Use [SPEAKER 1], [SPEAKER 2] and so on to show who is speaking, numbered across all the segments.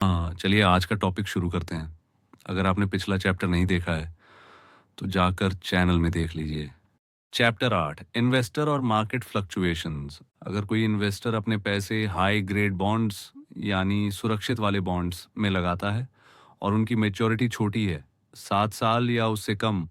[SPEAKER 1] हाँ, चलिए आज का टॉपिक शुरू करते हैं। अगर आपने पिछला चैप्टर नहीं देखा है, तो जाकर चैनल में देख लीजिए। चैप्टर 8 इन्वेस्टर और मार्केट फ्लक्चुएशंस। अगर कोई इन्वेस्टर अपने पैसे हाई ग्रेड बॉन्ड्स यानी सुरक्षित वाले बॉन्ड्स में लगाता है और उनकी मैच्योरिटी छोटी है, 7 साल या उससे कम,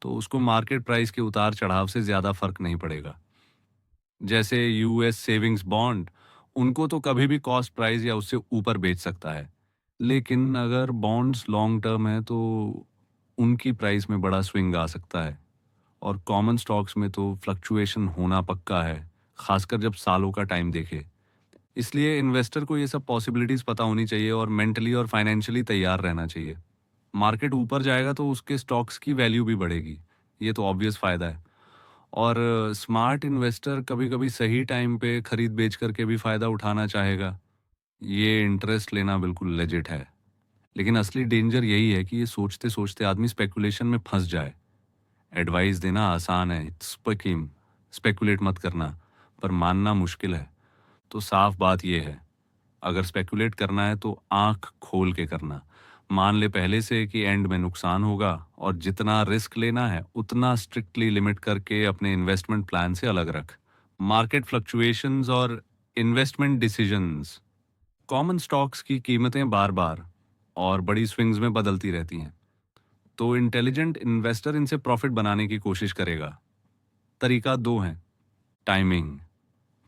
[SPEAKER 1] तो उसको मार्केट प्राइस के उतार चढ़ाव से ज़्यादा फर्क नहीं पड़ेगा। जैसे यूएस सेविंग्स बॉन्ड, उनको तो कभी भी कॉस्ट प्राइस या उससे ऊपर बेच सकता है। लेकिन अगर बॉन्ड्स लॉन्ग टर्म है तो उनकी प्राइस में बड़ा स्विंग आ सकता है। और कॉमन स्टॉक्स में तो फ्लक्चुएशन होना पक्का है, खासकर जब सालों का टाइम देखे। इसलिए इन्वेस्टर को ये सब पॉसिबिलिटीज पता होनी चाहिए और मेंटली और फाइनेंशियली तैयार रहना चाहिए। मार्केट ऊपर जाएगा तो उसके स्टॉक्स की वैल्यू भी बढ़ेगी, ये तो ऑब्वियस फायदा है। और स्मार्ट इन्वेस्टर कभी कभी सही टाइम पे खरीद बेच करके भी फायदा उठाना चाहेगा। ये इंटरेस्ट लेना बिल्कुल लेजिट है। लेकिन असली डेंजर यही है कि ये सोचते सोचते आदमी स्पेकुलेशन में फंस जाए। एडवाइस देना आसान है, स्पेकुलेट मत करना, पर मानना मुश्किल है। तो साफ बात यह है, अगर स्पेकुलेट करना है तो आंख खोल के करना। मान ले पहले से कि एंड में नुकसान होगा, और जितना रिस्क लेना है उतना स्ट्रिक्टली लिमिट करके अपने इन्वेस्टमेंट प्लान से अलग रख। मार्केट फ्लक्चुएशंस और इन्वेस्टमेंट डिसीजंस। कॉमन स्टॉक्स की कीमतें बार बार और बड़ी स्विंग्स में बदलती रहती हैं, तो इंटेलिजेंट इन्वेस्टर इनसे प्रॉफिट बनाने की कोशिश करेगा। तरीका दो है। टाइमिंग,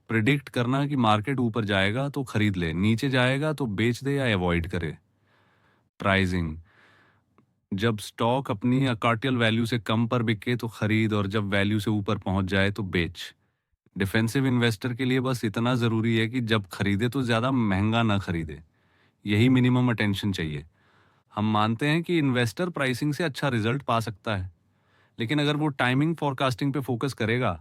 [SPEAKER 1] प्रिडिक्ट करना कि मार्केट ऊपर जाएगा तो खरीद ले, नीचे जाएगा तो बेच दे या अवॉइड करे। प्राइसिंग, जब स्टॉक अपनी अकार्टियल वैल्यू से कम पर बिके तो खरीद, और जब वैल्यू से ऊपर पहुंच जाए तो बेच। डिफेंसिव इन्वेस्टर के लिए बस इतना जरूरी है कि जब खरीदे तो ज्यादा महंगा ना खरीदे, यही मिनिमम अटेंशन चाहिए। हम मानते हैं कि इन्वेस्टर प्राइसिंग से अच्छा रिजल्ट पा सकता है, लेकिन अगर वो टाइमिंग फोरकास्टिंग पे फोकस करेगा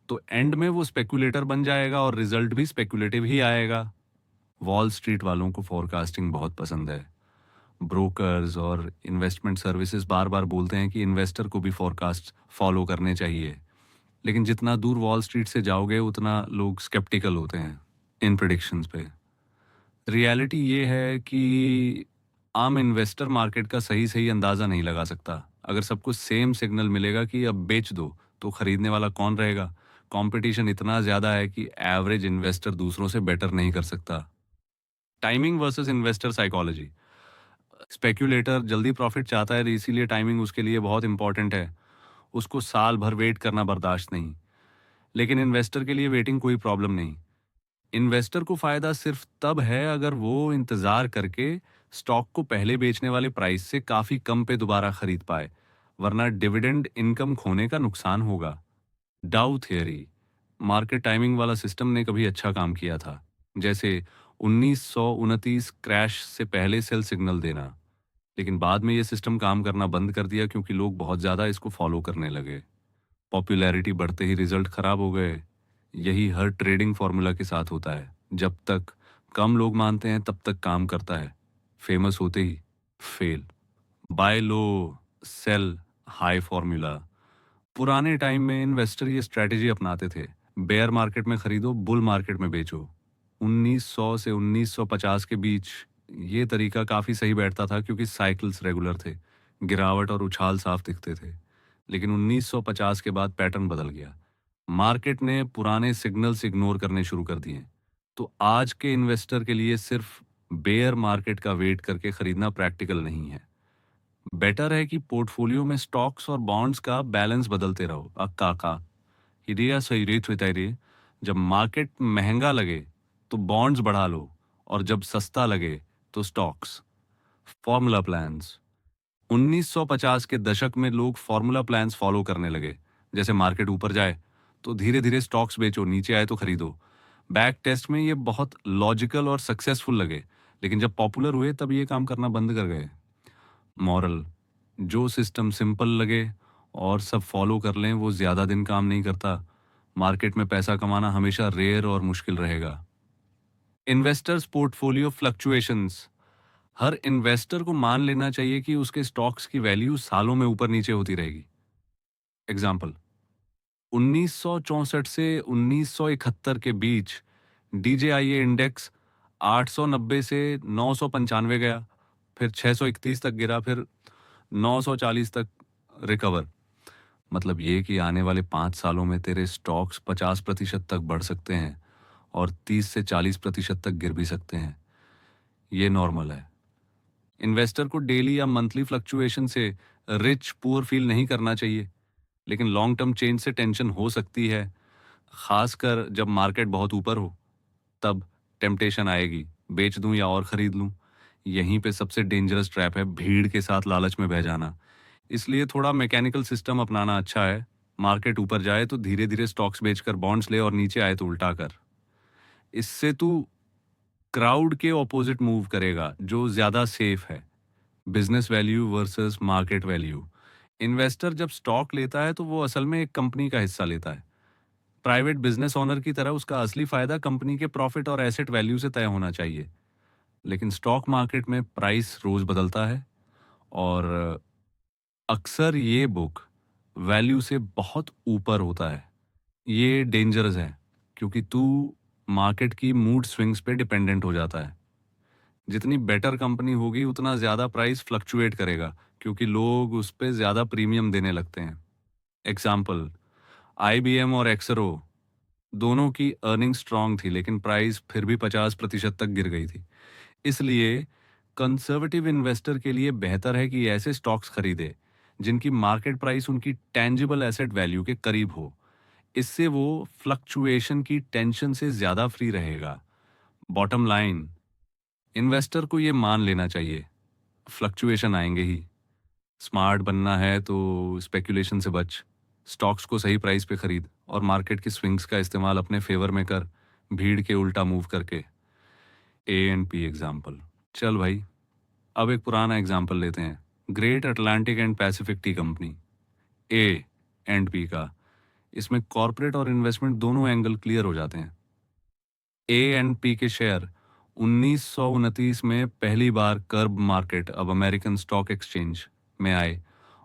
[SPEAKER 1] तो एंड में वो स्पेकुलेटर बन जाएगा और रिजल्ट भी स्पेकुलेटिव ही आएगा। वॉल स्ट्रीट वालों को फोरकास्टिंग बहुत पसंद है। ब्रोकर्स और इन्वेस्टमेंट सर्विसेज बार बार बोलते हैं कि इन्वेस्टर को भी फोरकास्ट फॉलो करने चाहिए, लेकिन जितना दूर वॉल स्ट्रीट से जाओगे उतना लोग स्केप्टिकल होते हैं इन प्रिडिक्शंस पे। रियलिटी ये है कि आम इन्वेस्टर मार्केट का सही सही अंदाजा नहीं लगा सकता। अगर सबको सेम सिग्नल मिलेगा कि अब बेच दो, तो खरीदने वाला कौन रहेगा? कंपटीशन इतना ज्यादा है कि एवरेज इन्वेस्टर दूसरों से बेटर नहीं कर सकता। Timing versus investor psychology. Speculator जल्दी प्रॉफिट चाहता है, इसीलिए टाइमिंग उसके लिए बहुत इंपॉर्टेंट है। उसको साल भर वेट करना बर्दाश्त नहीं। लेकिन इन्वेस्टर के लिए वेटिंग कोई प्रॉब्लम नहीं। इन्वेस्टर को फायदा सिर्फ तब है अगर वो इंतजार करके स्टॉक को पहले बेचने वाले प्राइस से काफी कम पे दोबारा खरीद पाए, वरना डिविडेंड इनकम खोने का नुकसान होगा। डाउ थियरी, मार्केट टाइमिंग वाला सिस्टम ने कभी अच्छा काम किया था, जैसे 1929 क्रैश से पहले सेल सिग्नल देना। लेकिन बाद में ये सिस्टम काम करना बंद कर दिया क्योंकि लोग बहुत ज्यादा इसको फॉलो करने लगे। पॉपुलैरिटी बढ़ते ही रिजल्ट खराब हो गए। यही हर ट्रेडिंग फॉर्मूला के साथ होता है, जब तक कम लोग मानते हैं तब तक काम करता है, फेमस होते ही फेल। बाय लो, सेल हाई फॉर्मूला। पुराने टाइम में इन्वेस्टर ये स्ट्रेटेजी अपनाते थे। बेयर मार्केट में खरीदो, बुल मार्केट में बेचो। 1900 से 1950 के बीच ये तरीका काफी सही बैठता था क्योंकि साइकिल्स रेगुलर थे, गिरावट और उछाल साफ दिखते थे। लेकिन 1950 के बाद पैटर्न बदल गया। मार्केट ने पुराने सिग्नल्स इग्नोर करने शुरू कर दिए। तो आज के इन्वेस्टर के लिए सिर्फ बेयर मार्केट का वेट करके खरीदना प्रैक्टिकल नहीं है। बेटर है कि पोर्टफोलियो में स्टॉक्स और बॉन्ड्स का बैलेंस बदलते रहो। अक्का का हिदिया सही रेत हुई रे। जब मार्केट महंगा लगे तो बॉन्ड्स बढ़ा लो, और जब सस्ता लगे तो स्टॉक्स। Formula plans. 1950 के दशक में लोग फॉर्मूला प्लान्स फॉलो करने लगे, जैसे मार्केट ऊपर जाए तो धीरे धीरे स्टॉक्स बेचो, नीचे आए तो खरीदो। बैक टेस्ट में ये बहुत लॉजिकल और सक्सेसफुल लगे, लेकिन जब पॉपुलर हुए तब ये काम करना बंद कर गए। मॉरल, जो सिस्टम सिंपल लगे और सब फॉलो कर लें वो ज्यादा दिन काम नहीं करता। मार्केट में पैसा कमाना हमेशा रेयर और मुश्किल रहेगा। Investors portfolio fluctuations. हर इन्वेस्टर को मान लेना चाहिए कि उसके स्टॉक्स की वैल्यू सालों में ऊपर नीचे होती रहेगी। एग्जाम्पल, 1964 से 1971 के बीच डीजेआईए इंडेक्स 890 से 995 गया, फिर 631 तक गिरा, फिर 940 तक रिकवर। मतलब ये कि आने वाले 5 सालों में तेरे स्टॉक्स 50% तक बढ़ सकते हैं और 30 से 40% तक गिर भी सकते हैं। ये नॉर्मल है। इन्वेस्टर को डेली या मंथली फ्लक्चुएशन से रिच पुअर फील नहीं करना चाहिए, लेकिन लॉन्ग टर्म चेंज से टेंशन हो सकती है, खासकर जब मार्केट बहुत ऊपर हो। तब टेम्पटेशन आएगी, बेच दूं या और खरीद लूं। यहीं पे सबसे डेंजरस ट्रैप है भीड़ के साथ लालच में बह जाना। इसलिए थोड़ा मैकेनिकल सिस्टम अपनाना अच्छा है। मार्केट ऊपर जाए तो धीरे धीरे स्टॉक्स बेचकर बॉन्ड्स ले, और नीचे आए तो उल्टा कर। इससे तू क्राउड के ऑपोजिट मूव करेगा, जो ज्यादा सेफ है। Business value versus market value. Investor जब स्टॉक लेता है तो वो असल में एक कंपनी का हिस्सा लेता है। प्राइवेट बिजनेस ओनर की तरह उसका असली फायदा कंपनी के प्रॉफिट और एसेट वैल्यू से तय होना चाहिए। लेकिन स्टॉक मार्केट में प्राइस रोज बदलता है, और अक्सर ये बुक वैल्यू से बहुत ऊपर होता है। ये डेंजरस है, क्योंकि तू मार्केट की मूड स्विंग्स पे डिपेंडेंट हो जाता है। जितनी बेटर कंपनी होगी उतना ज़्यादा प्राइस फ्लक्चुएट करेगा, क्योंकि लोग उस पे ज़्यादा प्रीमियम देने लगते हैं। एग्जाम्पल, आईबीएम और एक्सरो, दोनों की अर्निंग स्ट्रांग थी, लेकिन प्राइस फिर भी 50% तक गिर गई थी। इसलिए कंजर्वेटिव इन्वेस्टर के लिए बेहतर है कि ऐसे स्टॉक्स खरीदे जिनकी मार्केट प्राइस उनकी टेंजिबल एसेट वैल्यू के करीब हो। इससे वो फ्लक्चुएशन की टेंशन से ज़्यादा फ्री रहेगा। बॉटम लाइन, इन्वेस्टर को ये मान लेना चाहिए, फ्लक्चुएशन आएंगे ही। स्मार्ट बनना है तो स्पेकुलेशन से बच, स्टॉक्स को सही प्राइस पे खरीद, और मार्केट की स्विंग्स का इस्तेमाल अपने फेवर में कर, भीड़ के उल्टा मूव करके। A and P example. चल भाई, अब एक पुराना एग्जाम्पल लेते हैं, great Atlantic and Pacific T company, A and P का। इसमें कॉर्पोरेट और इन्वेस्टमेंट दोनों एंगल क्लियर हो जाते हैं। ए एंड पी के शेयर 1929 में पहली बार कर्ब मार्केट, अब अमेरिकन स्टॉक एक्सचेंज, में आए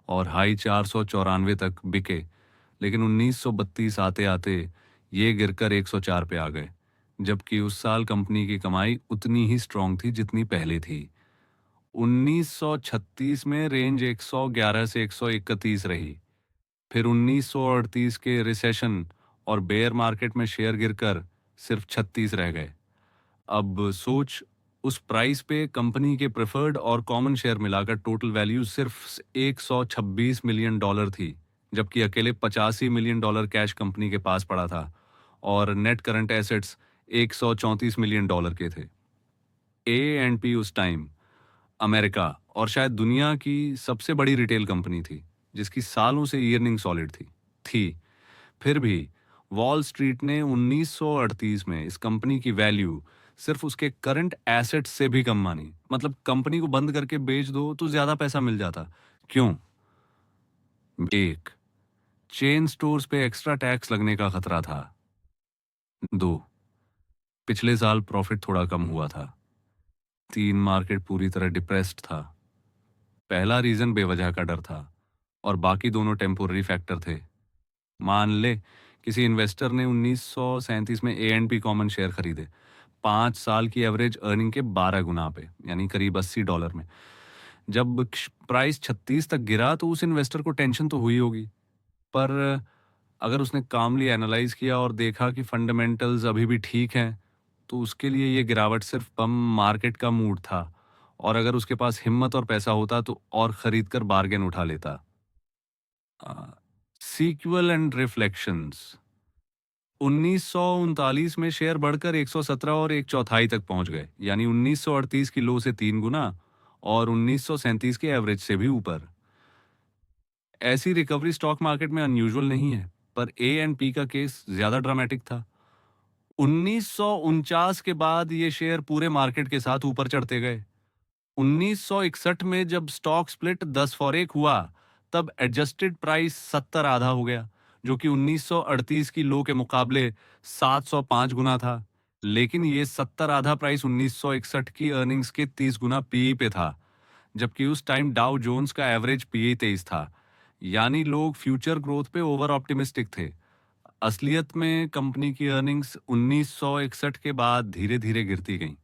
[SPEAKER 1] और हाई 494 तक बिके। लेकिन 1932 आते आते ये गिरकर 104 पे आ गए, जबकि उस साल कंपनी की कमाई उतनी ही स्ट्रांग थी जितनी पहले थी। 1936 में रेंज 111 से 131 रही। फिर 1938 के रिसेशन और बेयर मार्केट में शेयर गिरकर सिर्फ 36 रह गए। अब सोच, उस प्राइस पे कंपनी के प्रेफर्ड और कॉमन शेयर मिलाकर टोटल वैल्यू सिर्फ $126 मिलियन थी, जबकि अकेले $85 मिलियन कैश कंपनी के पास पड़ा था, और नेट करंट एसेट्स $134 मिलियन के थे। ए एंड पी उस टाइम अमेरिका और शायद दुनिया की सबसे बड़ी रिटेल कंपनी थी, जिसकी सालों से अर्निंग सॉलिड थी। फिर भी वॉल स्ट्रीट ने 1938 में इस कंपनी की वैल्यू सिर्फ उसके करंट एसेट्स से भी कम मानी। मतलब कंपनी को बंद करके बेच दो तो ज्यादा पैसा मिल जाता। क्यों? एक, चेन स्टोर्स पे एक्स्ट्रा टैक्स लगने का खतरा था। दो, पिछले साल प्रॉफिट थोड़ा कम हुआ था। तीन, मार्केट पूरी तरह डिप्रेस्ड था। पहला रीजन बेवजह का डर था, और बाकी दोनों टेम्पोररी फैक्टर थे। मान ले किसी इन्वेस्टर ने 1937 में A and P common share खरीदे, 5 साल की एवरेज अर्निंग के 12 गुना पे, यानी करीब $80 में। जब प्राइस 36 तक गिरा तो उस इन्वेस्टर को टेंशन तो हुई होगी, पर अगर उसने कामली एनालाइज किया और देखा कि फंडामेंटल्स अभी भी ठीक हैं, तो उसके लिए ये गिरावट सिर्फ बम मार्केट का मूड था। और अगर उसके पास हिम्मत और पैसा होता तो और खरीद कर बार्गेन उठा लेता। Sequel and reflections. 1939 में शेयर बढ़कर 117 और एक चौथाई तक पहुंच गए, यानी 1938 की लो से 3 गुना, और 1937 के एवरेज से भी ऊपर। ऐसी रिकवरी स्टॉक मार्केट में अनयूजुअल नहीं है, पर ए एंड पी का केस ज्यादा ड्रामेटिक था। 1949 के बाद ये शेयर पूरे मार्केट के साथ ऊपर चढ़ते गए। 1961 में जब स्टॉक स्प्लिट 10 फॉर 1 हुआ, तब एडजस्टेड प्राइस 70 आधा हो गया, जो कि 1938 की लो के मुकाबले 705 गुना था। लेकिन ये 70 आधा प्राइस 1961 की अर्निंग्स के 30 गुना पीई पे था, जबकि उस टाइम डाउ जोन्स का एवरेज पीई 23 था। यानी लोग फ्यूचर ग्रोथ पे ओवर ऑप्टिमिस्टिक थे। असलियत में कंपनी की अर्निंग्स 1961 के बाद धीरे धीरे गिरती गईं,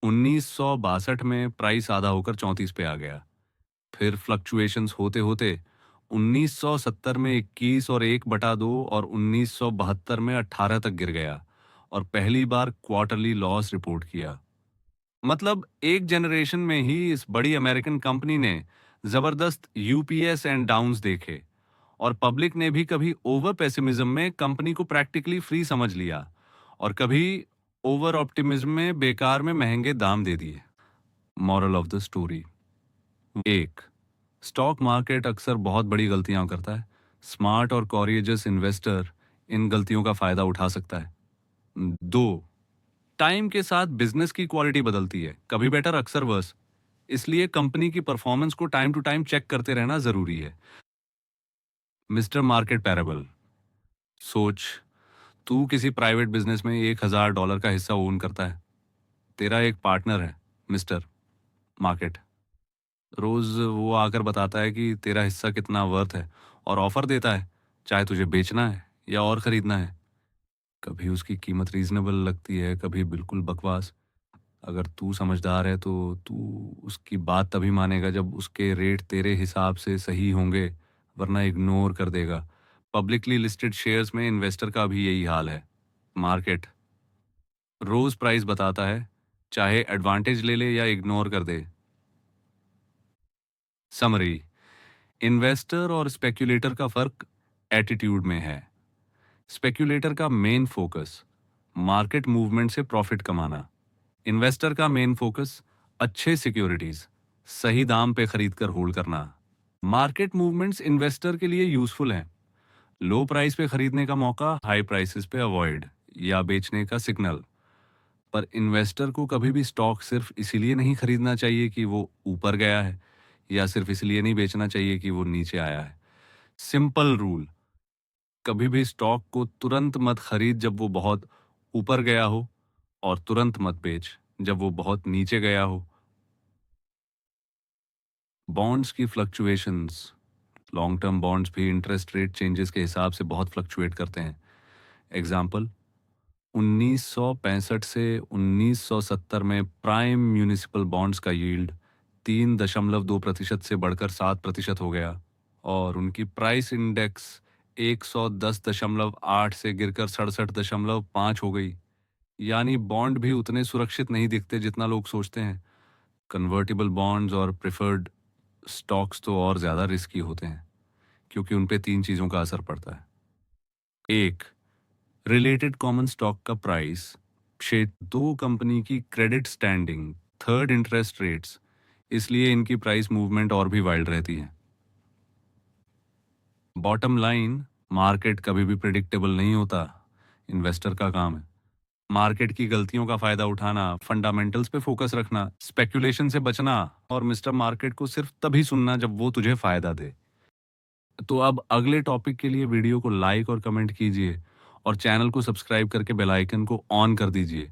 [SPEAKER 1] 1962 में प्राइस आधा होकर 34 पे आ गया। फिर फ्लक्चुएशंस होते होते 1970 में 21 और 1/2 और 1972 में 18 तक गिर गया और पहली बार क्वार्टरली लॉस रिपोर्ट किया। मतलब एक जनरेशन में ही इस बड़ी अमेरिकन कंपनी ने जबरदस्त यूपीएस एंड डाउन्स देखे और पब्लिक ने भी कभी ओवर पेसिमिज्म में कंपनी को प्रैक्टिकली फ्री समझ लिया और कभी ओवर ऑप्टिमिज्म में बेकार में महंगे दाम दे दिए। मॉरल ऑफ द स्टोरी: एक, स्टॉक मार्केट अक्सर बहुत बड़ी गलतियां करता है। स्मार्ट और कॉरियजस इन्वेस्टर इन गलतियों का फायदा उठा सकता है। दो, टाइम के साथ बिजनेस की क्वालिटी बदलती है, कभी बेटर अक्सर वर्स। इसलिए कंपनी की परफॉर्मेंस को टाइम टू टाइम चेक करते रहना जरूरी है। मिस्टर मार्केट पैराबल: सोच, तू किसी प्राइवेट बिजनेस में $1,000 का हिस्सा ओन करता है। तेरा एक पार्टनर है मिस्टर मार्केट। रोज वो आकर बताता है कि तेरा हिस्सा कितना वर्थ है और ऑफर देता है, चाहे तुझे बेचना है या और खरीदना है। कभी उसकी कीमत रीजनेबल लगती है, कभी बिल्कुल बकवास। अगर तू समझदार है तो तू उसकी बात तभी मानेगा जब उसके रेट तेरे हिसाब से सही होंगे, वरना इग्नोर कर देगा। पब्लिकली लिस्टेड शेयर्स में इन्वेस्टर का भी यही हाल है। मार्केट रोज प्राइस बताता है, चाहे एडवांटेज ले ले या इग्नोर कर दे। समरी: इन्वेस्टर और स्पेक्यूलेटर का फर्क एटीट्यूड में है। स्पेक्यूलेटर का मेन फोकस मार्केट मूवमेंट से प्रॉफिट कमाना। इन्वेस्टर का मेन फोकस अच्छे सिक्योरिटीज सही दाम पे खरीद कर होल्ड करना। मार्केट मूवमेंट्स इन्वेस्टर के लिए यूजफुल हैं। लो प्राइस पे खरीदने का मौका, हाई प्राइसेस पे अवॉइड या बेचने का सिग्नल। पर इन्वेस्टर को कभी भी स्टॉक सिर्फ इसीलिए नहीं खरीदना चाहिए कि वो ऊपर गया है, या सिर्फ इसलिए नहीं बेचना चाहिए कि वो नीचे आया है। सिंपल रूल: कभी भी स्टॉक को तुरंत मत खरीद जब वो बहुत ऊपर गया हो, और तुरंत मत बेच जब वो बहुत नीचे गया हो। बॉन्ड्स की फ्लक्चुएशंस: लॉन्ग टर्म बॉन्ड्स भी इंटरेस्ट रेट चेंजेस के हिसाब से बहुत फ्लक्चुएट करते हैं। एग्जाम्पल: 1965 से 1970 में प्राइम म्यूनिसिपल बॉन्ड्स का यील्ड 3.2% से बढ़कर 7% हो गया और उनकी प्राइस इंडेक्स 110.8 से गिरकर 67.5 हो गई। यानी बॉन्ड भी उतने सुरक्षित नहीं दिखते जितना लोग सोचते हैं। कन्वर्टिबल बॉन्ड्स और प्रेफर्ड स्टॉक्स तो और ज़्यादा रिस्की होते हैं, क्योंकि उन पे तीन चीज़ों का असर पड़ता है। एक, रिलेटेड कॉमन स्टॉक का प्राइस। क्षेत्र दो, कंपनी की credit standing. Third, interest rates. इसलिए इनकी प्राइस मूवमेंट और भी वाइल्ड रहती है। बॉटम लाइन: मार्केट कभी भी प्रिडिक्टेबल नहीं होता। इन्वेस्टर का काम है मार्केट की गलतियों का फायदा उठाना, फंडामेंटल्स पे फोकस रखना, स्पेकुलेशन से बचना और मिस्टर मार्केट को सिर्फ तभी सुनना जब वो तुझे फायदा दे। तो अब अगले टॉपिक के लिए वीडियो को लाइक और कमेंट कीजिए और चैनल को सब्सक्राइब करके बेल आइकन को ऑन कर दीजिए